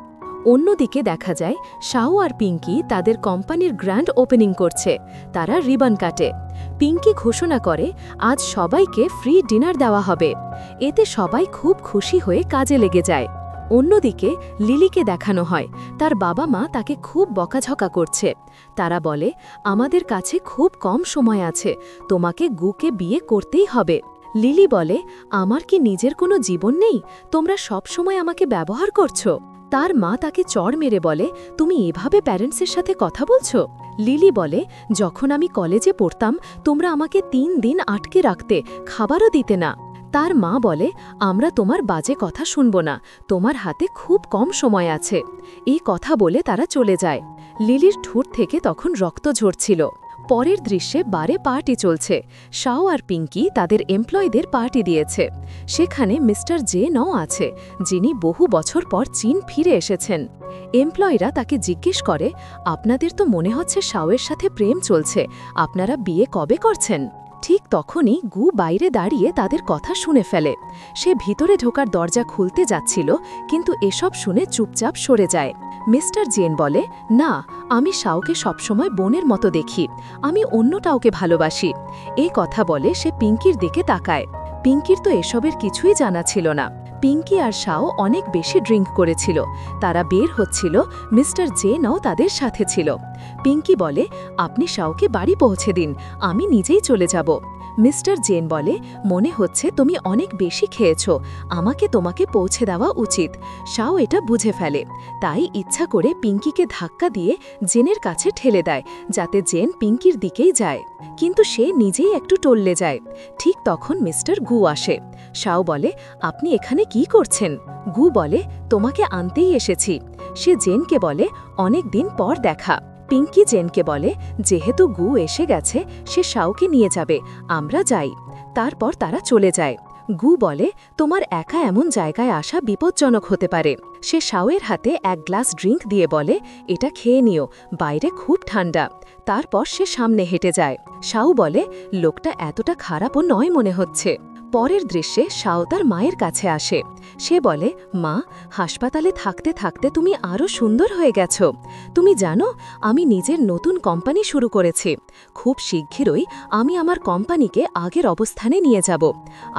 অন্যদিকে দেখা যায় শাও আর পিঙ্কি তাদের কোম্পানির গ্র্যান্ড ওপেনিং করছে। তারা রিবন কাটে। পিঙ্কি ঘোষণা করে আজ সবাইকে ফ্রি ডিনার দেওয়া হবে। এতে সবাই খুব খুশি হয়ে কাজে লেগে যায়। অন্যদিকে লিলিকে দেখানো হয় তার বাবা মা তাকে খুব বকাঝকা করছে। তারা বলে, আমাদের কাছে খুব কম সময় আছে, তোমাকে গুকে বিয়ে করতেই হবে। লিলি বলে, আমার কি নিজের কোনো জীবন নেই, তোমরা সব সময় আমাকে ব্যবহার করছো? তার মা তাকে চড় মেরে বলে, তুমি এভাবে প্যারেন্টসের সাথে কথা বলছো? লিলি বলে, যখন আমি কলেজে পড়তাম তোমরা আমাকে 3 দিন আটকে রাখতে, খাবারও দিতে না। তার মা বলে, আমরা তোমার বাজে কথা শুনব না, তোমার হাতে খুব কম সময় আছে। এই কথা বলে তারা চলে যায়। লিলির ঠোঁট থেকে তখন রক্ত ঝরছিল। পরের দৃশ্যে বারে পার্টি চলছে। শাও আর পিঙ্কি তাদের এমপ্লয়ীদের পার্টি দিয়েছে। সেখানে মিস্টার জেনও আছে, যিনি বহু বছর পর চীন ফিরে এসেছেন। এমপ্লয়িরা তাকে জিজ্ঞেস করে, আপনাদের তো মনে হচ্ছে শাওয়ের সাথে প্রেম চলছে, আপনারা বিয়ে কবে করছেন? ঠিক তখনই গু বাইরে দাঁড়িয়ে তাদের কথা শুনে ফেলে। সে ভিতরে ঢোকার দরজা খুলতে যাচ্ছিল, কিন্তু এসব শুনে চুপচাপ সরে যায়। মিস্টার জেন বলে, না, আমি শাওকে সবসময় বোনের মতো দেখি, আমি অন্যটাওকে ভালোবাসি। এই কথা বলে সে পিঙ্কির দিকে তাকায়। পিঙ্কির তো এসবের কিছুই জানা ছিল না। পিঙ্কি আর শাও অনেক বেশি ড্রিঙ্ক করেছিল। তারা বের হচ্ছিল, মিস্টার জেনও তাদের সাথে ছিল। পিঙ্কি বলে, আপনি শাওকে বাড়ি পৌঁছে দিন, আমি নিজেই চলে যাব। মিস্টার জেন বলে, মনে হচ্ছে তুমি অনেক বেশি খেয়েছ, আমাকে তোমাকে পৌঁছে দেওয়া উচিত। শাও এটা বুঝে ফেলে, তাই ইচ্ছা করে পিঙ্কিকে ধাক্কা দিয়ে জেনের কাছে ঠেলে দেয়, যাতে জেন পিঙ্কির দিকেই যায়। কিন্তু সে নিজেই একটু টললে যায়। ঠিক তখন মিস্টার গু আসে। শাও বলে, আপনি এখানে কি করছেন? গু বলে, তোমাকে আনতেই এসেছি। সে জেনকে বলে, অনেক দিন পর দেখা। পিঙ্কি জেনকে বলে, যেহেতু গু এসে গেছে, সে শাওকে নিয়ে যাবে, আমরা যাই। তারপর তারা চলে যায়। গু বলে, তোমার একা এমন জায়গায় আসা বিপজ্জনক হতে পারে। সে শাওয়ের হাতে এক গ্লাস ড্রিঙ্ক দিয়ে বলে, এটা খেয়ে নিও, বাইরে খুব ঠান্ডা। তারপর সে সামনে হেঁটে যায়। শাও বলে, লোকটা এতটা খারাপও নয় মনে হচ্ছে। পরের দৃশ্যে শাও তার মায়ের কাছে আসে। সে বলে, মা, হাসপাতালে থাকতে থাকতে তুমি আরও সুন্দর হয়ে গেছ। তুমি জানো, আমি নিজের নতুন কোম্পানি শুরু করেছি। খুব শীঘ্রই আমি আমার কোম্পানিকে আগের অবস্থানে নিয়ে যাব,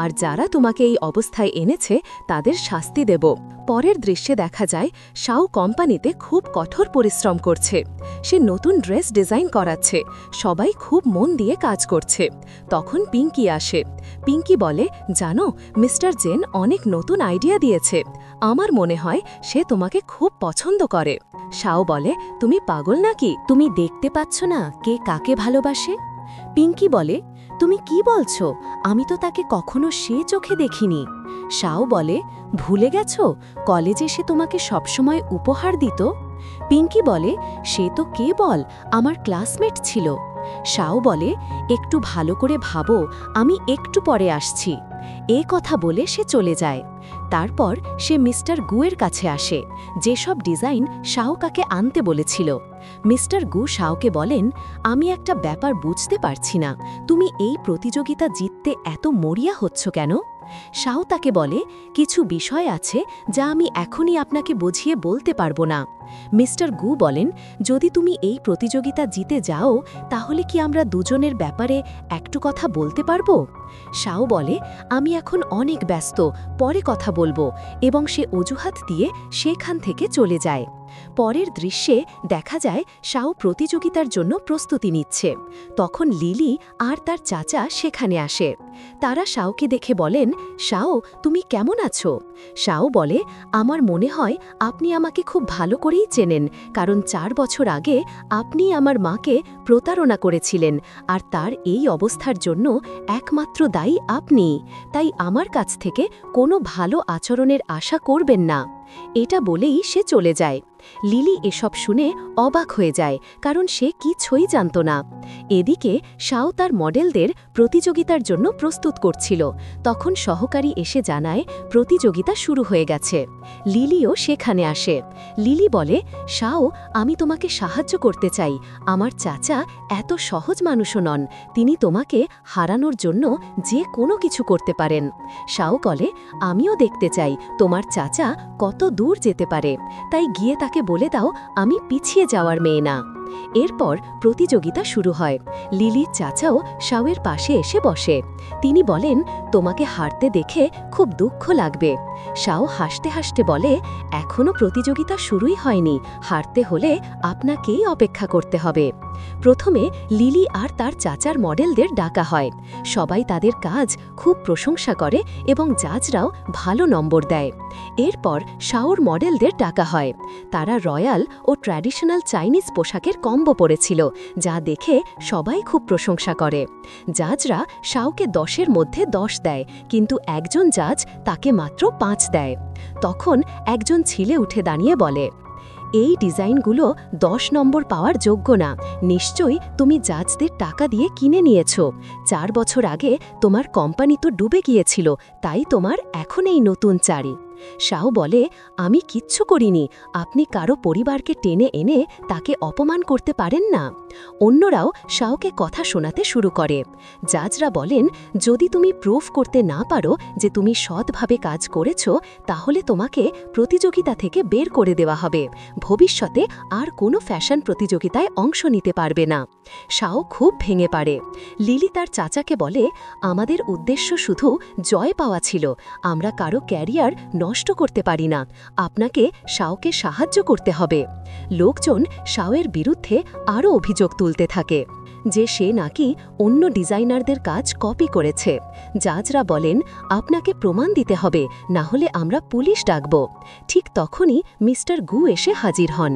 আর যারা তোমাকে এই অবস্থায় এনেছে তাদের শাস্তি দেব। পরের দৃশ্যে দেখা যায় শাও কোম্পানিতে খুব কঠোর পরিশ্রম করছে। সে নতুন ড্রেস ডিজাইন করাচ্ছে, সবাই খুব মন দিয়ে কাজ করছে। তখন পিঙ্কি আসে। পিঙ্কি বলে, জানো, মিস্টার জেন অনেক নতুন আইডিয়া দিয়েছে, আমার মনে হয় সে তোমাকে খুব পছন্দ করে। শাও বলে, তুমি পাগল নাকি? তুমি দেখতে পাচ্ছ না কে কাকে ভালোবাসে? পিঙ্কি বলে, তুমি কি বলছো? আমি তো তাকে কখনো সে চোখে দেখিনি। শাও বলে, ভুলে গেছো কলেজে সে তোমাকে সবসময় উপহার দিত? পিঙ্কি বলে, সে তো কেবল আমার ক্লাসমেট ছিল। শাও বলে, একটু ভালো করে ভাবো, আমি একটু পরে আসছি। এ কথা বলে সে চলে যায়। তারপর সে মিস্টার গুয়ের কাছে আসে, যেসব ডিজাইন শাওকাকে আনতে বলেছিল। মিস্টার গু শাওকে বলেন, আমি একটা ব্যাপার বুঝতে পারছি না, তুমি এই প্রতিযোগিতা জিততে এত মরিয়া হচ্ছ কেন? শাও তাকে বলে, কিছু বিষয় আছে যা আমি এখনই আপনাকে বুঝিয়ে বলতে পারবো না। মিস্টার গু বলেন, যদি তুমি এই প্রতিযোগিতা জিতে যাও তাহলে কি আমরা দুজনের ব্যাপারে একটু কথা বলতে পারবো? শাও বলে, আমি এখন অনেক ব্যস্ত, পরে কথা বলবো, এবং সে অজুহাত দিয়ে সেখান থেকে চলে যায়। পরের দৃশ্যে দেখা যায় শাও প্রতিযোগিতার জন্য প্রস্তুতি নিচ্ছে। তখন লিলি আর তার চাচা সেখানে আসে। তারা শাওকে দেখে বলেন, শাও, তুমি কেমন আছো? শাও বলে, আমার মনে হয় আপনি আমাকে খুব ভালো করেই চেনেন, কারণ 4 বছর আগে আপনি আমার মাকে প্রতারণা করেছিলেন, আর তার এই অবস্থার জন্য একমাত্র দায়ী আপনি। তাই আমার কাছ থেকে কোনো ভালো আচরণের আশা করবেন না। এটা বলেই সে চলে যায়। লিলি এসব শুনে অবাক হয়ে যায়, কারণ সে কিছুই জানত না। এদিকে শাও তার মডেলদের প্রতিযোগিতার জন্য প্রস্তুত করছিল। তখন সহকারী এসে জানায় প্রতিযোগিতা শুরু হয়ে গেছে। লিলিও সেখানে আসে। লিলি বলে, শাও, আমি তোমাকে সাহায্য করতে চাই। আমার চাচা এত সহজ মানুষও নন, তিনি তোমাকে হারানোর জন্য যে কোনো কিছু করতে পারেন। শাও বলে, আমিও দেখতে চাই তোমার চাচা কত দূর যেতে পারে, তাই গিয়ে তাকে বলে দাও আমি পিছিয়ে যাওয়ার মেয়ে না। এরপর প্রতিযোগিতা শুরু হয়। লিলির চাচাও শাওয়ের পাশে এসে বসে। তিনি বলেন, তোমাকে হারতে দেখে খুব দুঃখ লাগবে। শাও হাসতে হাসতে বলে, এখনও প্রতিযোগিতা শুরুই হয়নি, হারতে হলে আপনাকেই অপেক্ষা করতে হবে। প্রথমে লিলি আর তার চাচার মডেলদের ডাকা হয়। সবাই তাদের কাজ খুব প্রশংসা করে এবং জাজরাও ভালো নম্বর দেয়। এরপর শাওর মডেলদের ডাকা হয়। তারা রয়্যাল ও ট্র্যাডিশনাল চাইনিজ পোশাকের কম্বো পরেছিল, যা দেখে সবাই খুব প্রশংসা করে। জাজরা শাওকে 10-এর মধ্যে 10 দেয়, কিন্তু একজন জাজ তাকে মাত্র 5 দেয়। তখন একজন ছেলে উঠে দাঁড়িয়ে বলে, এই ডিজাইনগুলো 10 নম্বর পাওয়ার যোগ্য না। নিশ্চয়ই তুমি জাজদের টাকা দিয়ে কিনে নিয়েছ। 4 বছর আগে তোমার কোম্পানি তো ডুবে গিয়েছিল, তাই তোমার এখন এই নতুন চারি। শাও বলে, আমি কিচ্ছু করিনি, আপনি কারো পরিবারকে টেনে এনে তাকে অপমান করতে পারেন না। অন্যরাও শাওকে কথা শোনাতে শুরু করে। জাজরা বলেন, যদি তুমি প্রুফ করতে না পারো যে তুমি সৎভাবে কাজ করেছ, তাহলে তোমাকে প্রতিযোগিতা থেকে বের করে দেওয়া হবে। ভবিষ্যতে আর কোনো ফ্যাশন প্রতিযোগিতায় অংশ নিতে পারবে না। শাও খুব ভেঙে পড়ে। লিলি তার চাচাকে বলে, আমাদের উদ্দেশ্য শুধু জয় পাওয়া ছিল, আমরা কারো ক্যারিয়ার নষ্ট করতে পারি না, আপনাকে শাওকে সাহায্য করতে হবে। লোকজন শাওয়ের বিরুদ্ধে আরও অভিযোগ তুলতে থাকে যে সে নাকি অন্য ডিজাইনারদের কাজ কপি করেছে। জাজরা বলেন, আপনাকে প্রমাণ দিতে হবে, না হলে আমরা পুলিশ ডাকব। ঠিক তখনই মিস্টার গু এসে হাজির হন।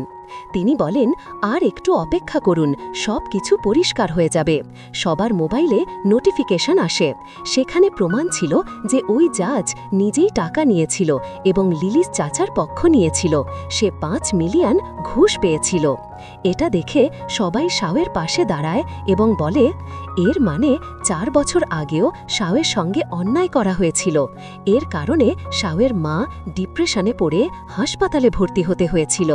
তিনি বলেন, আর একটু অপেক্ষা করুন, সব কিছু পরিষ্কার হয়ে যাবে। সবার মোবাইলে নোটিফিকেশন আসে। সেখানে প্রমাণ ছিল যে ওই জাজ নিজেই টাকা নিয়েছিল এবং লিলিস চাচার পক্ষ নিয়েছিল। সে 5 মিলিয়ন ঘুষ পেয়েছিল। এটা দেখে সবাই শাওয়ের পাশে দাঁড়ায় এবং বলে, এর মানে 4 বছর আগেও শাওয়ের সঙ্গে অন্যায় করা হয়েছিল। এর কারণে শাওয়ের মা ডিপ্রেশনে পড়ে হাসপাতালে ভর্তি হতে হয়েছিল।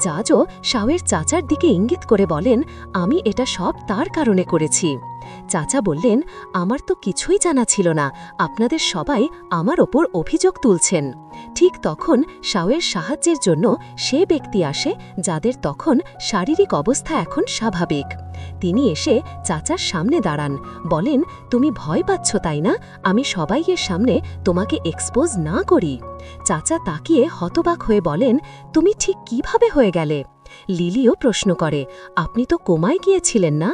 জাজও শাওয়ের চাচার দিকে ইঙ্গিত করে বলেন, আমি এটা সব তার কারণে করেছি। চাচা বললেন, আমার তো কিছুই জানা ছিল না, আপনাদের সবাই আমার ওপর অভিযোগ তুলছেন। ঠিক তখন শাওয়ের সাহায্যের জন্য সে ব্যক্তি আসে যাদের তখন শারীরিক অবস্থা এখন স্বাভাবিক। তিনি এসে চাচার সামনে দাঁড়ান, বলেন, তুমি ভয় পাচ্ছ তাই না? আমি সবাইয়ের সামনে তোমাকে এক্সপোজ না করি। চাচা তাকিয়ে হতবাক হয়ে বলেন, তুমি ঠিক কিভাবে হয়ে গেলে? লিলিও প্রশ্ন করে, আপনি তো কোমায় গিয়েছিলেন না?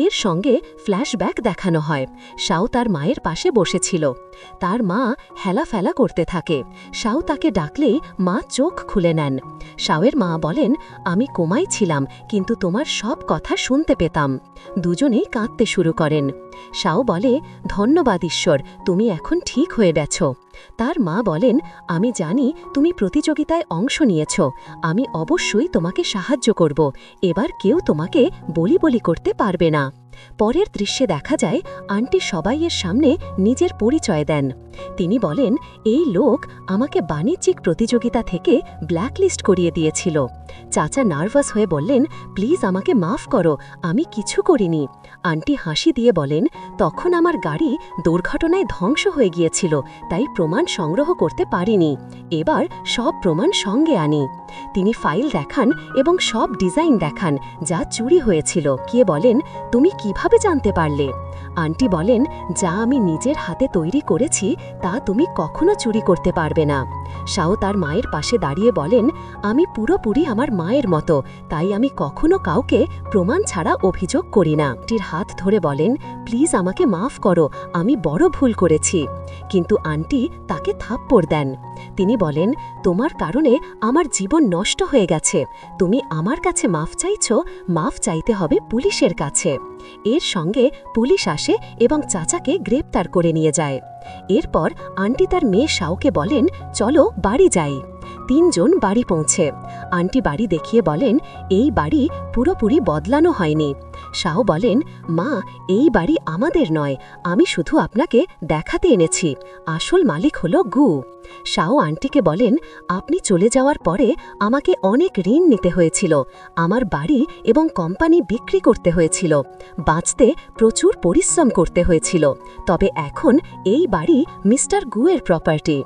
এর সঙ্গে ফ্ল্যাশব্যাক দেখানো হয়। শাও তার মায়ের পাশে বসেছিল। তার মা হেলাফেলা করতে থাকে। শাও তাকে ডাকলেই মা চোখ খুলে নেন। শাওয়ের মা বলেন, আমি কোমায় ছিলাম, কিন্তু তোমার সব কথা শুনতে পেতাম। দুজনেই কাঁদতে শুরু করেন। শাও বলে, ধন্যবাদ ঈশ্বর, তুমি এখন ঠিক হয়ে গেছ। তার মা বলেন, আমি জানি তুমি প্রতিযোগিতায় অংশ নিয়েছ, আমি অবশ্যই তোমাকে সাহায্য করব, এবার কেউ তোমাকে বলি করতে পারবে না। পরের দৃশ্যে দেখা যায় আন্টি সবাইয়ের সামনে নিজের পরিচয় দেন। তিনি বলেন, এই লোক আমাকে বাণিজ্যিক প্রতিযোগিতা থেকে ব্ল্যাকলিস্ট করিয়ে দিয়েছিল। চাচা নার্ভাস হয়ে বললেন, প্লিজ আমাকে মাফ করো, আমি কিছু করিনি। আন্টি হাসি দিয়ে বলেন, তখন আমার গাড়ি দুর্ঘটনায় ধ্বংস হয়ে গিয়েছিল, তাই প্রমাণ সংগ্রহ করতে পারিনি, এবার সব প্রমাণ সঙ্গে আনি। তিনি ফাইল দেখান এবং সব ডিজাইন দেখান যা চুরি হয়েছিল। গিয়ে বলেন, তুমি কিভাবে জানতে পারলে? আন্টি বলেন, যা আমি নিজের হাতে তৈরি করেছি তা তুমি কখনো চুরি করতে পারবে না। শাও তার মায়ের পাশে দাঁড়িয়ে বলেন, আমি পুরোপুরি আমার মায়ের মতো, তাই আমি কখনো কাউকে প্রমাণ ছাড়া অভিযোগ করি না। আন্টির হাত ধরে বলেন, প্লিজ আমাকে মাফ করো, আমি বড় ভুল করেছি। কিন্তু আন্টি তাকে থাপ্পড় দেন। তিনি বলেন, তোমার কারণে আমার জীবন নষ্ট হয়ে গেছে, তুমি আমার কাছে মাফ চাইছ, মাফ চাইতে হবে পুলিশের কাছে। এর সঙ্গে পুলিশ আসে এবং চাচাকে গ্রেপ্তার করে নিয়ে যায়। এরপর আন্টি তার মেয়ে শাওকে বলেন, চলো বাড়ি যাই। তিনজন বাড়ি পৌঁছে আন্টি বাড়ি দেখিয়ে বলেন, এই বাড়ি পুরোপুরি বদলানো হয়নি। শাও বলেন, মা, এই বাড়ি আমাদের নয়, আমি শুধু আপনাকে দেখাতে এনেছি, আসল মালিক হলো গু। শাও আন্টিকে বলেন, আপনি চলে যাওয়ার পরে আমাকে অনেক ঋণ নিতে হয়েছিল, আমার বাড়ি এবং কোম্পানি বিক্রি করতে হয়েছিল, বাঁচতে প্রচুর পরিশ্রম করতে হয়েছিল, তবে এখন এই বাড়ি মিস্টার গুয়ের প্রপার্টি।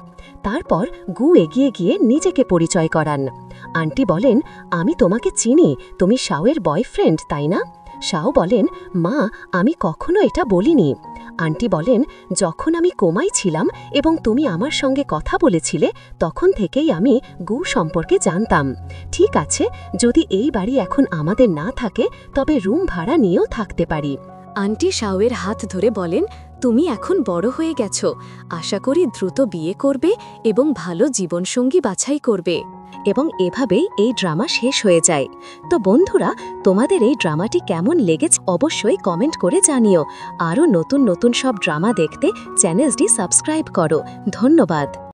তারপর গু এগিয়ে গিয়ে নিজেকে পরিচয় করান। আন্টি বলেন, আমি তোমাকে চিনি, তুমি শাওয়ের বয়ফ্রেন্ড, তাই না? শাও বলেন, মা, আমি কখনো এটা বলিনি। আন্টি বলেন, যখন আমি কোমায় ছিলাম এবং তুমি আমার সঙ্গে কথা বলেছিলে, তখন থেকেই আমি গু সম্পর্কে জানতাম। ঠিক আছে, যদি এই বাড়ি এখন আমাদের না থাকে, তবে রুম ভাড়া নিয়েও থাকতে পারি। আন্টি শাওয়ের হাত ধরে বলেন, তুমি এখন বড় হয়ে গেছো, আশা করি দ্রুত বিয়ে করবে এবং ভালো জীবনসঙ্গী বাছাই করবে। এবং এভাবেই এই ড্রামা শেষ হয়ে যায়। তো বন্ধুরা, তোমাদের এই ড্রামাটি কেমন লেগেছে অবশ্যই কমেন্ট করে জানিও। আরও নতুন নতুন সব ড্রামা দেখতে চ্যানেলটি সাবস্ক্রাইব করো। ধন্যবাদ।